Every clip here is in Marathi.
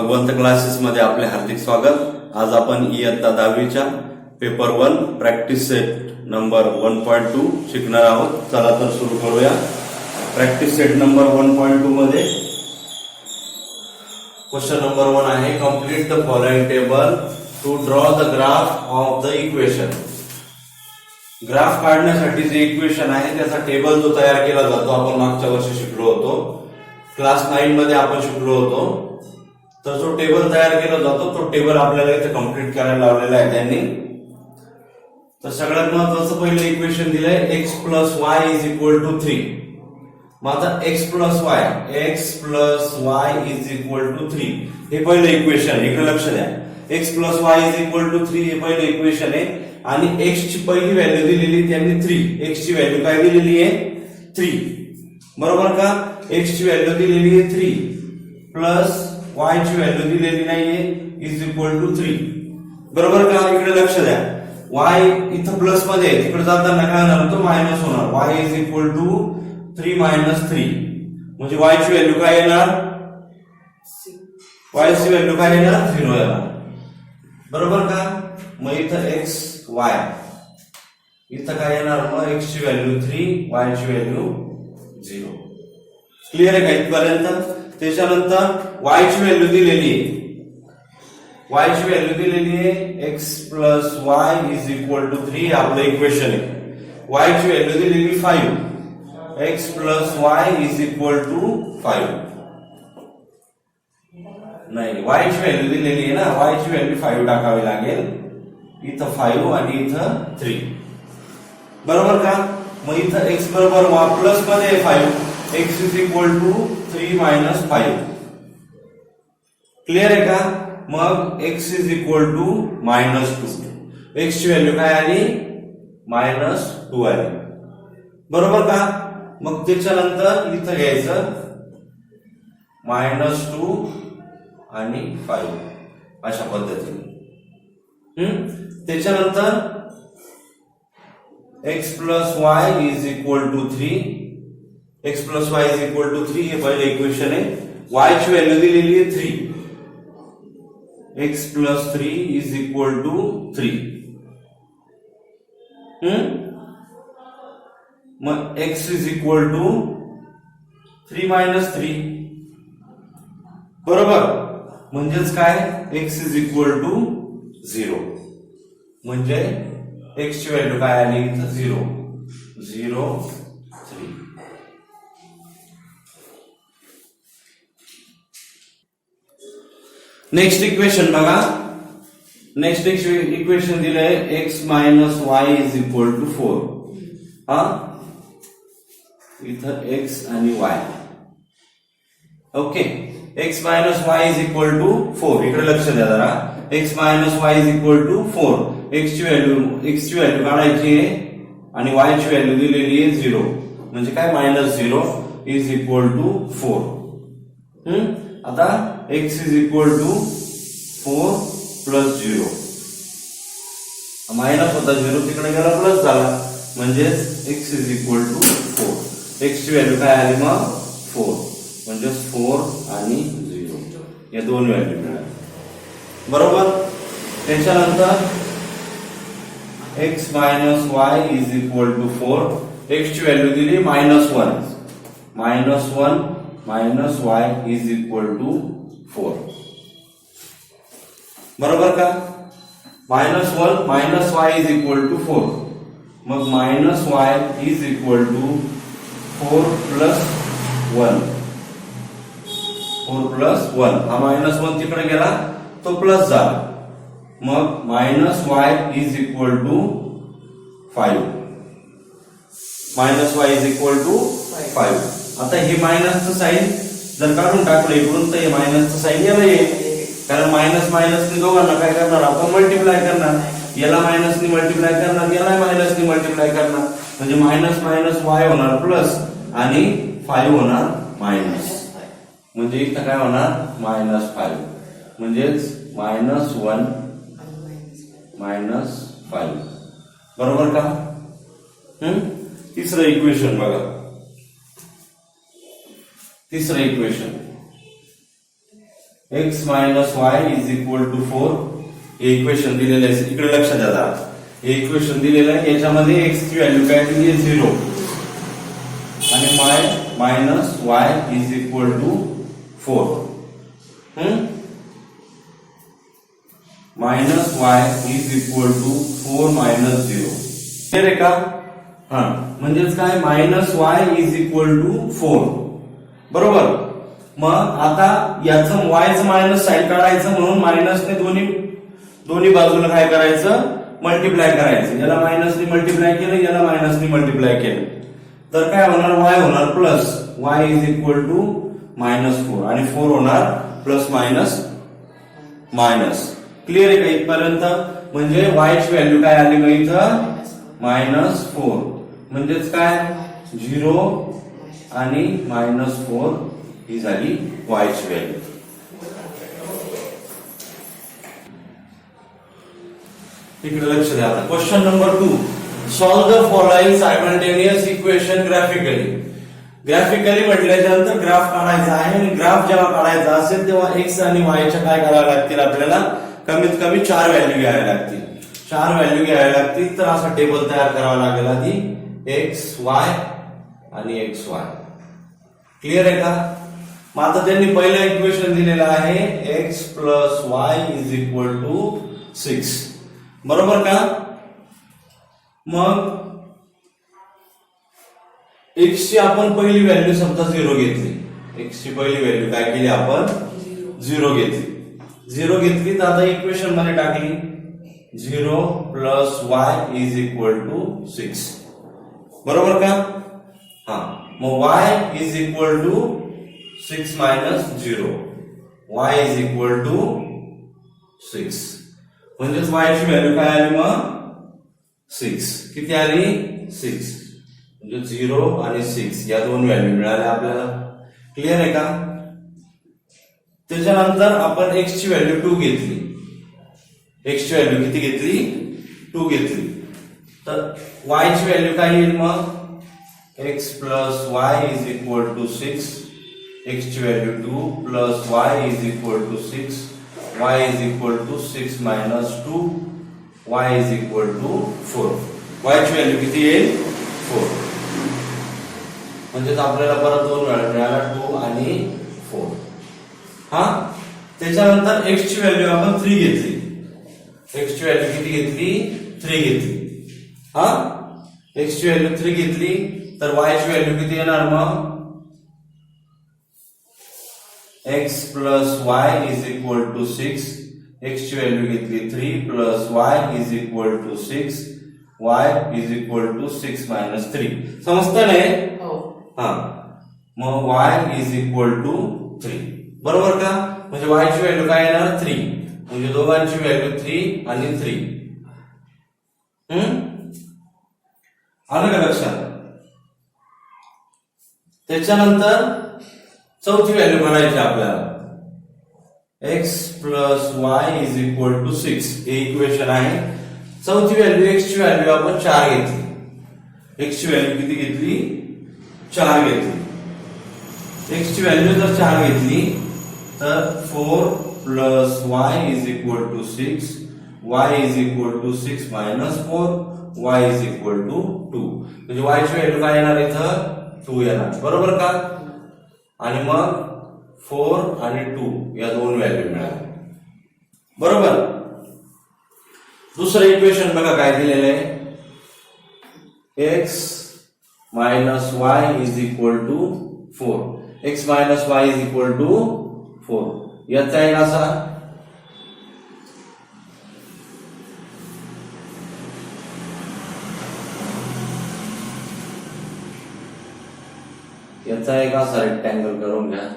भगवंत क्लासेस मध्ये आपले हार्दिक स्वागत। आज आपण इयत्ता 10वीच्या पेपर 1 प्रॅक्टिस सेट नंबर 1.2 शिकणार आहोत। चला तर सुरू करूया। प्रॅक्टिस सेट नंबर 1.2 मध्ये क्वेश्चन नंबर 1 आहे, complete the following table to draw the graph of the equation. Graph काढण्यासाठी जे इक्वेशन आहे त्याचा टेबल जो तयार केला जातो, आपण मागच्या वर्षी शिकलो होतो, क्लास 9 मध्ये आपण शिकलो होतो। तर जो टेबल तयार केला जातो तो टेबल आपल्याला इथे कंप्लीट करायला लावलेला आहे त्यांनी। तर सगळ्यात महत्त्वाचं पहिलं इक्वेशन दिलंय x + y = 3। मग आता x + y = 3 हे पहिलं इक्वेशन, इकडे लक्ष द्या। x + y = 3 हे पहिलं इक्वेशन आहे आणि x ची पहिली व्हॅल्यू दिलेली त्यांनी 3। x ची व्हॅल्यू काय दिलेली आहे 3, बरोबर का? x ची व्हॅल्यू दिलेली आहे 3 प्लस y ची व्हॅल्यू दिलेली नाहीये = 3, बरोबर का? इकडे लक्ष द्या, y इथं प्लस मध्ये आहे, तिकडे जाताना काय होणार, तो मायनस होणार। y = 3 - 3 म्हणजे y ची व्हॅल्यू काय येणार, y ची व्हॅल्यू काय येणार 0 येणार, बरोबर का? मग इथं x y इथं काय येणार, मग x ची व्हॅल्यू 3 y ची व्हॅल्यू 0। क्लिअर आहे का इथपर्यंत? त्याच्यानंतर y ची व्हॅल्यू दिलेली आहे, y ची व्हॅल्यू दिलेली आहे x + y = 3 आपलं इक्वेशन आहे। y ची व्हॅल्यू दिलेली 5, x + y = 5 नाही, y ची व्हॅल्यू दिलेली आहे ना, y ची व्हॅल्यू 5 टाकावी लागेल, इथं 5 आणि इथं 3, बरोबर का? मग इथं x बरोबर प्लस मध्ये 5, x = 3 - 5, क्लिअर आहे का? मग x = -2, x ची व्हॅल्यू काय आली -2 आली, बरोबर का? मग त्याच्यानंतर इथं घ्यायचं -2 आणि 5 अशा पद्धतीने। त्याच्यानंतर x + y = 3, x + y = 3 हे पहिलं इक्वेशन आहे। y ची व्हॅल्यू दिलेली आहे 3, x + 3 = 3। मग x = 3 - 3, बरोबर? म्हणजेच काय, x = 0, म्हणजे x ची व्हॅल्यू काय आली इथं 0 0 3। नेक्स्ट इक्वेशन बघा, नेक्स्ट इक्वेशन दिलंय x - y = 4। हा इथं x आणि y, ओके। x - y = 4, इकडे लक्ष द्या जरा, x - y = 4, x ची व्हॅल्यू काढायची आहे आणि y ची व्हॅल्यू दिलेली आहे 0, म्हणजे काय -0 = 4। आता x = 4 + 0, मायनस होता 0 तिकडे गेला प्लस झाला, म्हणजे x = 4, x ची व्हॅल्यू काय आली मग 4, म्हणजे 4 आणि 0 या दोन व्हॅल्यू मिळाल्या, बरोबर? त्याच्यानंतर x - y = 4, x ची व्हॅल्यू दिली -1 y = 4, बरोबर का? -1 y = 4, मग -y = 4 + 1 हा -1 तिकडे गेला तो प्लस झाला, मग -y = 5, -y = 5। आता हे मायनसचं साइन जर काढून टाकलं इकडून तर हे मायनसचं साइन याला येईल, कारण मायनस दोघांना काय करणार आपण मल्टिप्लाय करणार, याला मायनसनी मल्टिप्लाय करणार, याला मायनसनी मल्टिप्लाय करणार, म्हणजे मायनस y होणार प्लस आणि 5 होणार मायनस, म्हणजे इथं काय होणार -5, म्हणजेच -1 -5, बरोबर का? तिसरं इक्वेशन बघा, तिसरं equation x minus y is equal to 4 हे इक्वेशन दिलेलं आहे. इकडे लक्ष द्या जरा. हे इक्वेशन दिलेलं आहे. याच्यामध्ये x ची व्हॅल्यू काय दिली आहे 0 आणि minus y is equal to 4. Minus y is equal to 4 minus 0. Clear आहे का? हा, म्हणजेच काय minus y is equal to 4. बरोबर. मग आता याचं वायचं मायनस साईन काढायचं म्हणून मायनसने दोन्ही बाजूला काय करायचं मल्टिप्लाय करायचं. याला मायनसने मल्टिप्लाय केलं, याला मायनसने मल्टिप्लाय केलं तर काय होणार वाय होणार plus y is equal to -4 आणि 4 होणार प्लस मायनस मायनस. क्लिअर आहे का इथपर्यंत? म्हणजे y ची व्हॅल्यू काय आली मग इथं -4 म्हणजेच काय 0 आणि -4 ही झाली y ची व्हॅल्यू. इकडे लक्ष द्या. आता question number 2. Solve the following simultaneous equation graphically. Graphically म्हटल्यानंतर ग्राफ काढायचा आहे आणि ग्राफ जेव्हा काढायचा असेल तेव्हा x आणि y च्या काय कराव्या लागतील आपल्याला कमीत कमी 4 व्हॅल्यू घ्याव्या लागतील. 4 व्हॅल्यू घ्याव्या लागतील तर असा टेबल तयार करावा लागेल आधी x y आणि xy. क्लिअर आहे का? मग आता त्यांनी पहिलं इक्वेशन दिलेलं आहे x plus y is equal to 6. बरोबर का? मग x ची आपण पहिली व्हॅल्यू समजा 0 घेतली. x ची पहिली व्हॅल्यू काय केली आपण 0 घेतली. 0 घेतली तर आता इक्वेशन मध्ये टाकली 0 plus y is equal to 6. बरोबर का? हा, मग y is equal to 6 minus 0. y is equal to 6 म्हणजेच y ची व्हॅल्यू काय आली मग 6. किती आली 6 म्हणजे 0 आणि 6 या दोन व्हॅल्यू मिळाल्या आपल्याला. क्लिअर आहे का? त्याच्यानंतर आपण x ची व्हॅल्यू 2 घेतली. x ची व्हॅल्यू किती घेतली 2 घेतली तर y ची व्हॅल्यू काय येईल मग x plus y is equal to 6. x ची value 2 plus y is equal to 6. y is equal to 6 minus 2. y is equal to 4. y ची व्हॅल्यू किती येईल 4. म्हणजे आपल्याला परत दोन व्हॅल्यू मिळाल्या 2 आणि 4. हा, त्याच्यानंतर x ची व्हॅल्यू आपण 3 घेतली. x ची व्हॅल्यू किती घेतली 3 घेतली. हा, x ची व्हॅल्यू 3 घेतली तर y ची व्हॅल्यू किती येणार मग x plus y is equal to 6. x ची व्हॅल्यू घेतली 3 plus y is equal to 6. y is equal to 6 minus 3. समजतं ना? हा, मग y इज इक्वल टू 3. बरोबर का? म्हणजे y ची व्हॅल्यू काय येणार 3. म्हणजे दोघांची व्हॅल्यू 3 आणि 3. आलं का लक्षात? त्याच्यानंतर चौथी व्हॅल्यू काढायची आपल्याला x plus y is equal to 6. हे इक्वेशन आहे. चौथी व्हॅल्यू x ची व्हॅल्यू आपण 4 घेतली. x ची व्हॅल्यू किती घेतली 4 घेतली. x ची व्हॅल्यू जर 4 घेतली तर 4 plus y is equal to 6. y is equal to 6 minus 4. y is equal to 2. म्हणजे y ची व्हॅल्यू काय येणार इथं 2 येणार. बरोबर का? आणि मग 4 आणि 2 या दोन व्हॅल्यू मिळाल्या. बरोबर. दुसरं इक्वेशन बघा काय दिलेलं आहे x minus y is equal to 4. x minus y is equal to 4. याचा आहे असा याचा एक असा रेक्टँगल करून घ्या.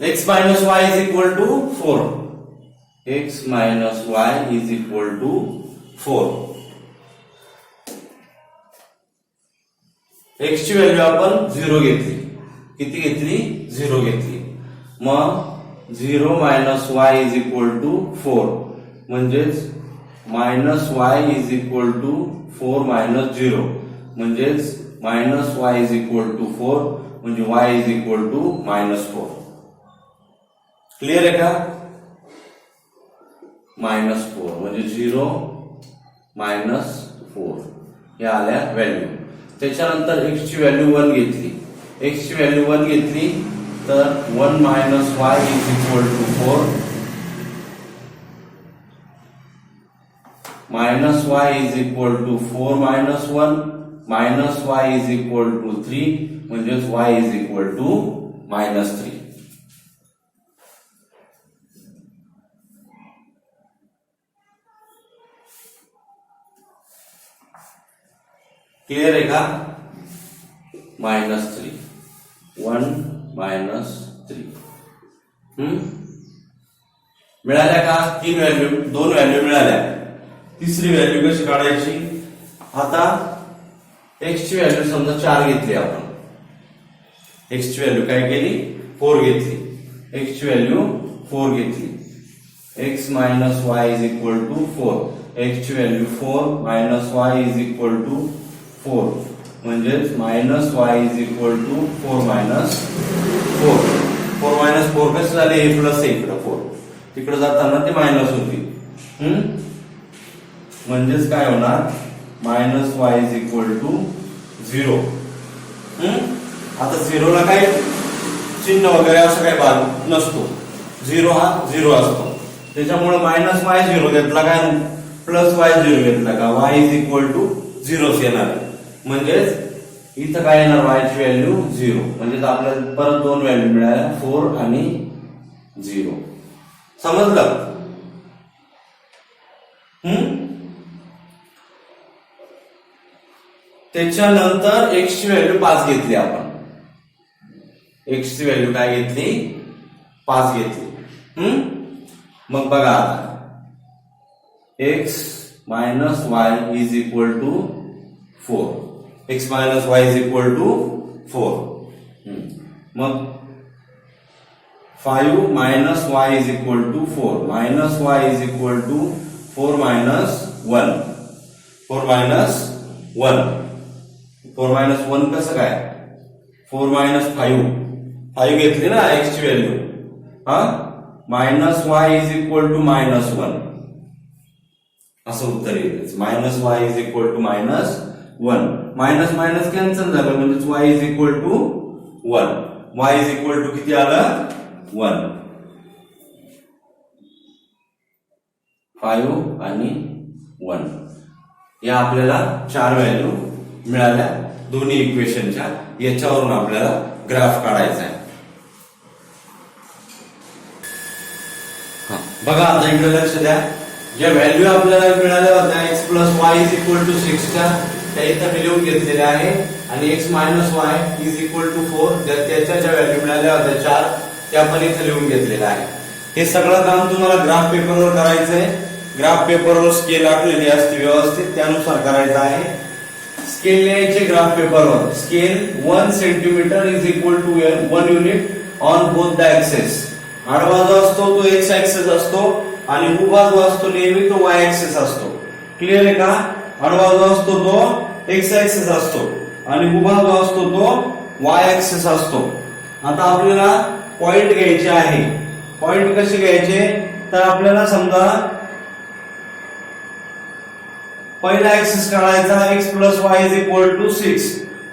x minus y is equal to 4. x minus y is equal to 4. x ची व्हॅल्यू आपण 0 घेतली. किती घेतली 0 घेतली. मग 0 minus y is equal to 4 म्हणजेच minus y is equal to 4 minus 0 म्हणजेच minus y is equal to 4 म्हणजे y is equal to -4. Clear आहे का? -4 म्हणजे 0 -4 या आल्या व्हॅल्यू. त्याच्यानंतर x ची व्हॅल्यू 1 घेतली. x ची व्हॅल्यू 1 घेतली तर 1 minus y is equal to 4 minus y is equal to 4 minus 1 minus y is equal to 3 म्हणजेच y is equal to -3. Clear आहे का? -3 1 -3 मिळाल्या का? 2 व्हॅल्यू मिळाल्या. तिसरी व्हॅल्यू कशी काढायची? आता x ची व्हॅल्यू समजा 4 घेतली आपण. x ची व्हॅल्यू काय केली? 4 घेतली. x ची व्हॅल्यू 4 घेतली. x minus y is equal to 4. x ची value 4 minus y is equal to 4 म्हणजेच minus y is equal to 4 minus 4. 4 minus 4 कसे झाले? हे प्लस आहे इकडे 4. तिकडे जाताना ते मायनस होती. म्हणजेच काय होणार? Minus y is equal to 0. आता 0 ला काय चिन्ह वगैरे असं काही भाग नसतो. 0 हा 0 असतो. त्याच्यामुळे मायनस वाय 0 घेतला काय प्लस वाय 0 घेतला का वाय इज इक्वल टू 0 येणार. म्हणजेच इथं काय येणार? वाय ची व्हॅल्यू 0. म्हणजेच आपल्याला परत 2 व्हॅल्यू मिळाल्या 4 आणि 0. समजलं? त्याच्यानंतर x ची व्हॅल्यू 5 घेतली आपण. x ची व्हॅल्यू काय घेतली? 5 घेतली. मग बघा आता x minus y is equal to 4. x minus y is equal to 4. मग 5 minus y is equal to 4 minus y is equal to 4 minus 1 4 minus 1 4 minus 1 कसं काय? 4 मायनस 5 घेतली ना x ची value. Minus y is equal to -1 असं उत्तर येईल. Minus y is equal to -1 minus minus cancel झालं म्हणजेच y is equal to 1. Y is equal to किती आलं? 1. 5 आणि 1 या आपल्याला 4 व्हॅल्यू मिळाल्या दोन्ही इक्वेशनच्या. याच्यावरून आपल्याला ग्राफ काढायचा आहे. बघा आता इकडे लक्ष द्या. ज्या व्हॅल्यू आपल्याला मिळाल्या होत्या x plus y is equal to 6 त्या इथं मी लिहून घेतलेल्या आहे. आणि x minus y is equal to 4 त्याच्या ज्या व्हॅल्यू मिळाल्या होत्या 4 त्या पण इथं लिहून घेतलेल्या आहे. हे सगळं काम तुम्हाला ग्राफ पेपरवर करायचं आहे. ग्राफ पेपरवर स्केल आखलेली असते व्यवस्थित त्यानुसार करायचं आहे. स्केल लिहायचे ग्राफ पेपरवर. Scale 1 centimetre is equal to 1 unit on both the axes. आडवा जो असतो तो x ऍक्सेस असतो आणि उभा जो असतो नेहमी तो y ऍक्सेस असतो. क्लिअर आहे का? आडवा जो असतो तो x ऍक्सेस असतो आणि उभा जो असतो तो y ऍक्सेस असतो. आता आपल्याला पॉइंट घ्यायचे आहे. पॉइंट कसे घ्यायचे? तर आपल्याला समजा पहिला ऍक्सेस काढायचा x plus y is equal to 6.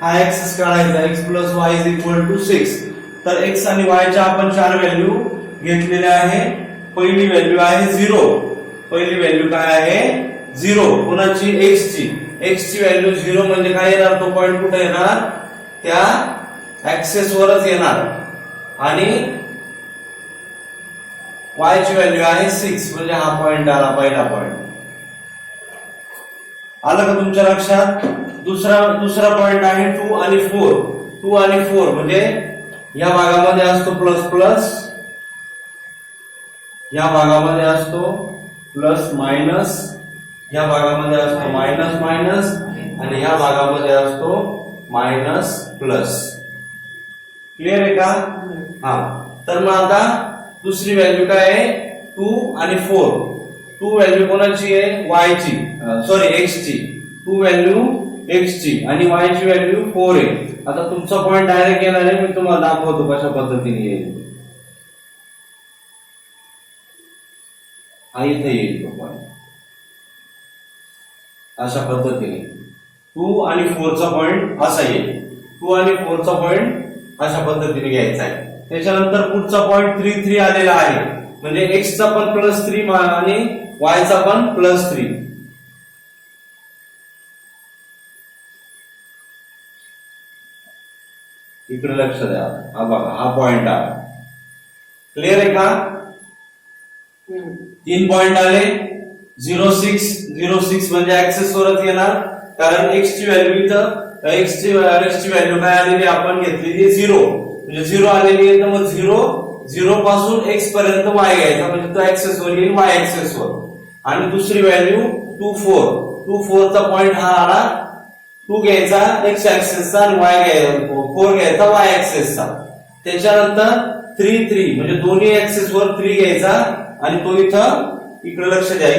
हा ऍक्सेस काढायचा x plus y is equal to 6. तर x आणि y च्या आपण 4 व्हॅल्यू घेतलेल्या आहे. पहिली व्हॅल्यू आहे 0. पहिली व्हॅल्यू काय आहे? 0. कोणाची? x ची. x ची व्हॅल्यू 0 म्हणजे काय येणार? तो पॉइंट कुठे येणार? त्या ऍक्सेस वरच येणार. आणि y ची व्हॅल्यू आहे 6 म्हणजे हा पॉइंट आला पहिला पॉइंट. आलं का तुमच्या लक्षात? दुसरा पॉइंट आहे 2 आणि 4. 2 आणि 4 म्हणजे या भागामध्ये असतो प्लस प्लस, या भागामध्ये असतो प्लस मायनस, या भागामध्ये असतो मायनस मायनस आणि या भागामध्ये असतो मायनस प्लस. क्लिअर आहे का? हा तर मग आता दुसरी व्हॅल्यू काय आहे 2 आणि 4. 2 व्हॅल्यू कोणाची आहे y ची, सॉरी x ची. 2 व्हॅल्यू x ची आणि y ची व्हॅल्यू 4 आहे. आता तुमचा पॉइंट डायरेक्ट येणार आहे, मी तुम्हाला दाखवतो कशा पद्धतीने येईल. हा इथे येईल तो पॉइंट अशा पद्धतीने. 2 आणि 4 चा पॉइंट असा येईल. 2 आणि 4 चा पॉइंट अशा पद्धतीने घ्यायचा आहे. त्याच्यानंतर पुढचा पॉइंट 3 3 आलेला आहे, म्हणजे x चा पण +3 आणि y चा पण +3. इकडे लक्ष द्या. हा बघा, हा पॉइंट आहे. क्लिअर आहे का? 3 पॉइंट आले. 0 6 0 6 म्हणजे ऍक्सेस वरच येणार, कारण x ची व्हॅल्यू इथं x ची व्हॅल्यू काय आलेली आपण घेतलेली 0, म्हणजे 0 आलेली आहे. तर मग 0 पासून x पर्यंत y घ्यायचा, म्हणजे तो ऍक्सेस वर येईल y ऍक्सेस वर. आणि दुसरी व्हॅल्यू 2 4 चा पॉइंट हा आला. 2 घ्यायचा x ऍक्सेसचा आणि y घ्यायचा 4 घ्यायचा y ऍक्सेसचा. त्याच्यानंतर 3 3 म्हणजे दोन्ही ऍक्सेस वर 3 घ्यायचा आणि तो इथं, इकडे लक्ष द्या,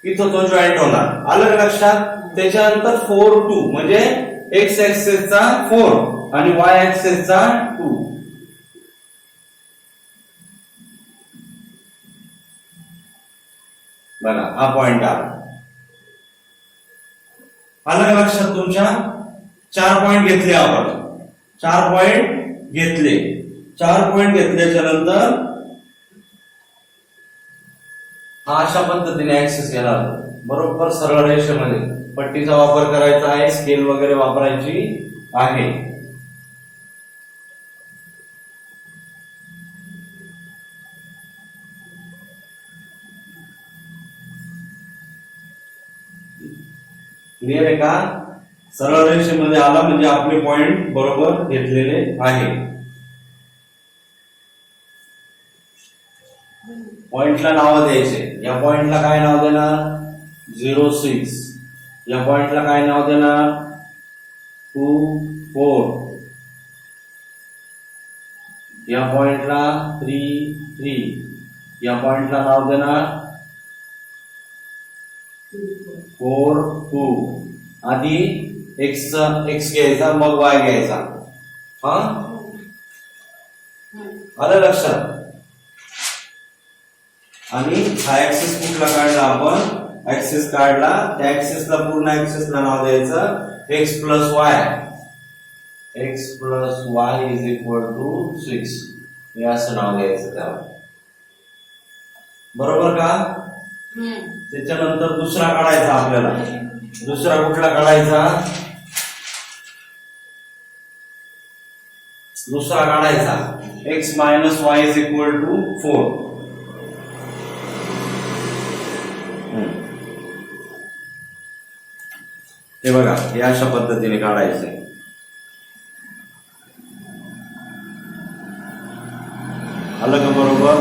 इथं तो जॉईंट होणार. आलं का लक्षात? त्याच्यानंतर 4 2 म्हणजे x ऍक्सेसचा 4 आणि y ऍक्सेसचा 2. बघा, हा पॉइंट आला. आलं का लक्षात तुमच्या? 4 पॉइंट घेतले आपण. 4 पॉइंट घेतले. 4 पॉइंट घेतल्याच्या नंतर हा अशा पद्धतीने ऍक्सेस येणार. बरोबर सरळ रेषेमध्ये पट्टीचा वापर करायचा आहे, स्केल वगैरे वापरायची आहे. क्लिअर आहे का? सरळ रेषेमध्ये आला म्हणजे आपले पॉइंट बरोबर घेतलेले आहे. पॉइंटला नाव द्यायचे. या पॉइंटला काय नाव देणार? 0 6. या पॉइंटला काय नाव देणार? 2 4. या पॉइंटला 3 3. या पॉइंटला नाव देणार 4 2. आधी x घ्यायचा, मग y घ्यायचा. हा, आलं लक्षात? आणि हा ऍक्सेस कुठला काढला आपण? ऍक्सेस काढला, त्या ऍक्सेसला पूर्ण ऍक्सेसला नाव द्यायचं x + y. x + y = 6. हे असं नाव द्यायचं त्याला. बरोबर का? त्याच्यानंतर दुसरा काढायचा आपल्याला. दुसरा कुठला काढायचा? दुसरा काढायचा x - y = 4. हे बघा, हे अशा पद्धतीने काढायचे. आलं का बरोबर?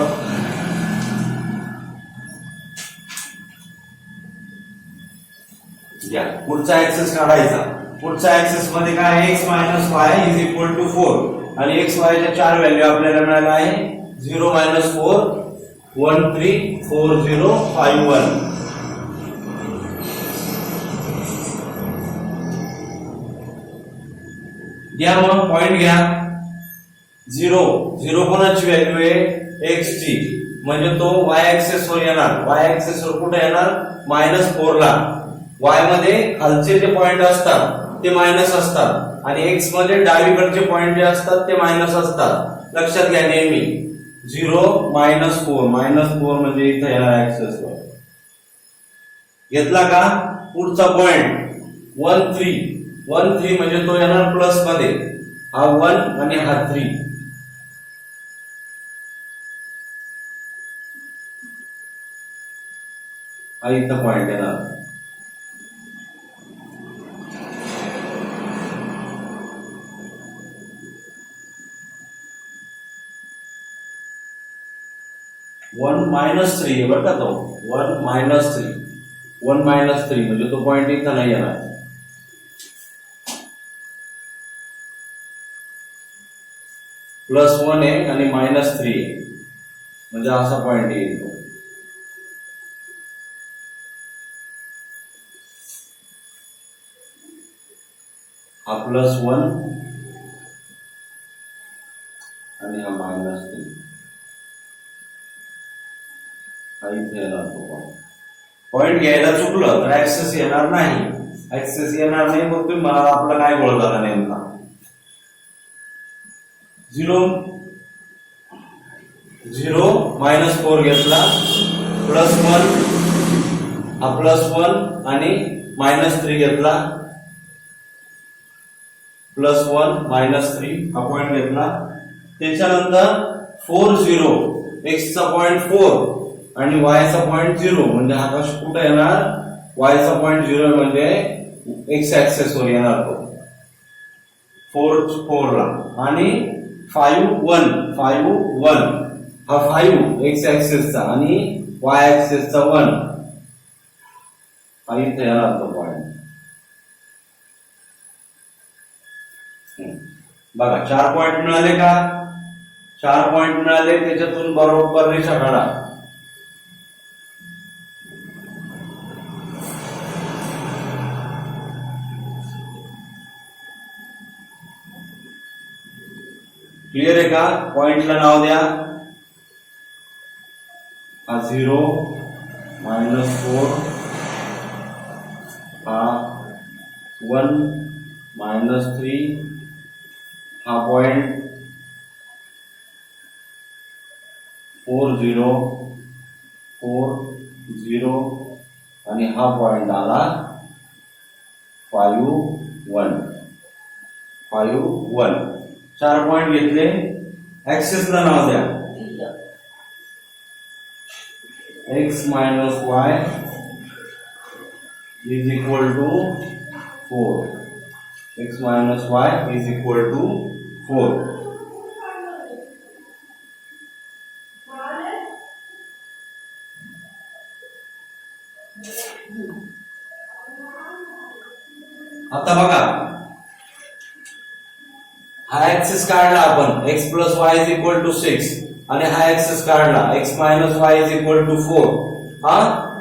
या पुढचा ऍक्सेस काढायचा. पुढच्या ऍक्सेस मध्ये काय? x - y = 4 आणि x y च्या 4 व्हॅल्यू आपल्याला मिळाल्या आहे. 0 - 4 1 3 4 0 5 1. घ्या मग पॉइंट घ्या. 0 कोणाची व्हॅल्यू आहे? x ची, म्हणजे तो y ऍक्सेस वर येणार. y ऍक्सेस वर कुठे येणार? -4 ला. y मध्ये खालचे जे पॉइंट असतात ते मायनस असतात आणि x मध्ये डावीकडचे पॉइंट जे असतात ते मायनस असतात. लक्षात घ्या नेहमी. 0 - 4 म्हणजे इथे येणार ऍक्सेस वर. घेतला का? पुढचा पॉइंट 1 3 म्हणजे तो येणार प्लस मध्ये. हा 1 आणि हा 3. हा इथं पॉइंट येणार. -3 बरं का तो. 1 - 3 म्हणजे तो पॉइंट इथं नाही येणार. +1 आहे आणि -3 आहे, म्हणजे असा पॉइंट येईल तो. हा +1 आणि हा -3, हा इथे येणार तो पॉइंट घ्यायला चुकलं तर ऍक्सेस येणार नाही. ऍक्सेस येणार नाही, मग तुम्ही मला आपला काय गोळ झाला नेमका. 0 -4 घेतला, +1 हा +1 आणि -3 घेतला, +1 -3 हा पॉइंट घेतला. त्याच्यानंतर 4 0 x चा पॉइंट 4 आणि y चा पॉइंट 0, म्हणजे हा कशा कुठे येणार, y चा पॉइंट 0 म्हणजे x ऍक्सेस वर येणार तो 4 ला. आणि 5 1 हा 5 x ऍक्सेसचा आणि y ऍक्सेसचा 1 हा इथे येणार तो पॉइंट. बघा 4 पॉइंट मिळाले का, 4 पॉइंट मिळाले. त्याच्यातून बरोबर रेषा काढा. क्लियर आहे का. पॉइंटला नाव द्या. हा 0 -4 हा 1 -3 हा पॉइंट 4 0 आणि हा पॉइंट आला 5 1. 4 पॉइंट घेतले. ऍक्सेसला नाव द्या. x - y is equal to 4. x - y is equal to 4. आता बघा, हा ऍक्सेस काढला आपण, x + y is equal to 6, आणि हा ऍक्सेस काढला x - y is equal to 4. हा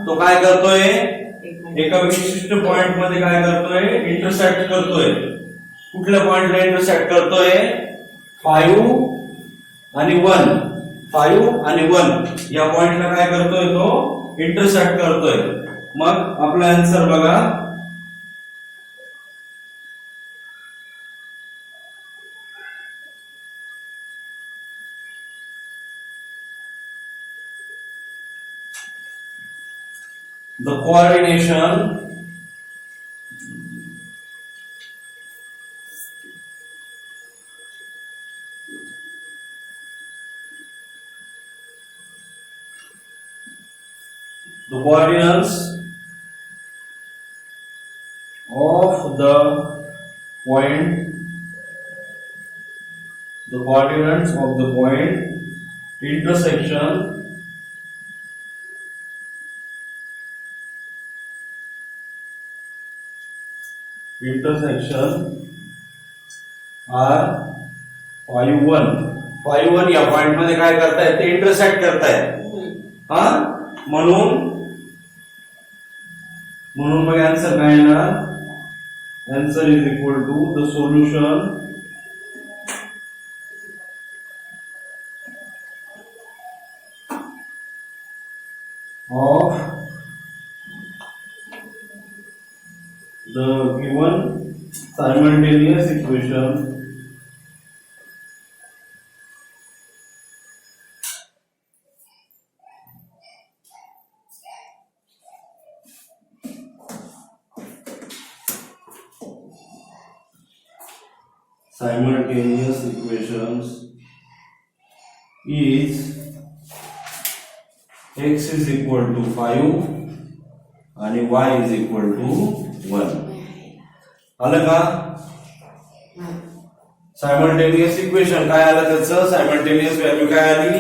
तो काय करतोय, एका विशिष्ट पॉइंट मध्ये काय करतोय, इंटरसेक्ट करतोय. कुठल्या पॉइंटला इंटरसेक्ट करतोय, 5 आणि 1 या पॉइंटला काय करतोय, तो इंटरसेक्ट करतोय. मग आपला आन्सर बघा, the coordination the coordinates of the point intersection are 5 1 या पॉइंट मध्ये काय करतायत, ते इंटरसेक्ट करतायत. हा म्हणून मग आन्सर काय येणार, answer is equal to the solution of the given simultaneous equation is x is equal to 5 आणि y is equal to 1. आलं का. सायमल्टेनियस इक्वेशन काय आलं, त्याचं सायमल्टेनियस व्हॅल्यू काय आली,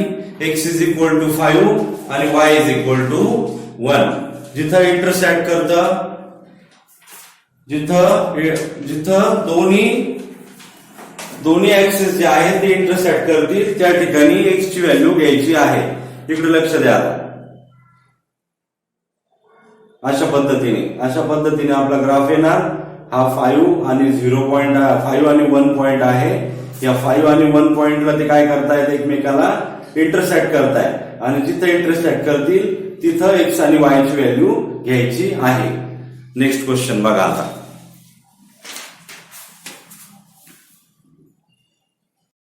x is equal to 5 आणि y is equal to 1. जिथं इंटरसेक्ट करतं, जिथं दोन्ही ऍक्सिस जे आहेत ते इंटरसेक्ट करतील त्या ठिकाणी एक्स ची व्हॅल्यू घ्यायची आहे. इकडे लक्ष द्या. अशा पद्धतीने आपला ग्राफ येणार. हा 5 आणि 5 आणि 1 पॉइंट आहे. या 5 आणि 1 पॉइंटला ते काय करतायत, एकमेकाला इंटरसेक्ट करतायत आणि जिथे इंटरसेक्ट करतील तिथं एक्स आणि वाय ची व्हॅल्यू घ्यायची आहे. नेक्स्ट क्वेश्चन बघा आता.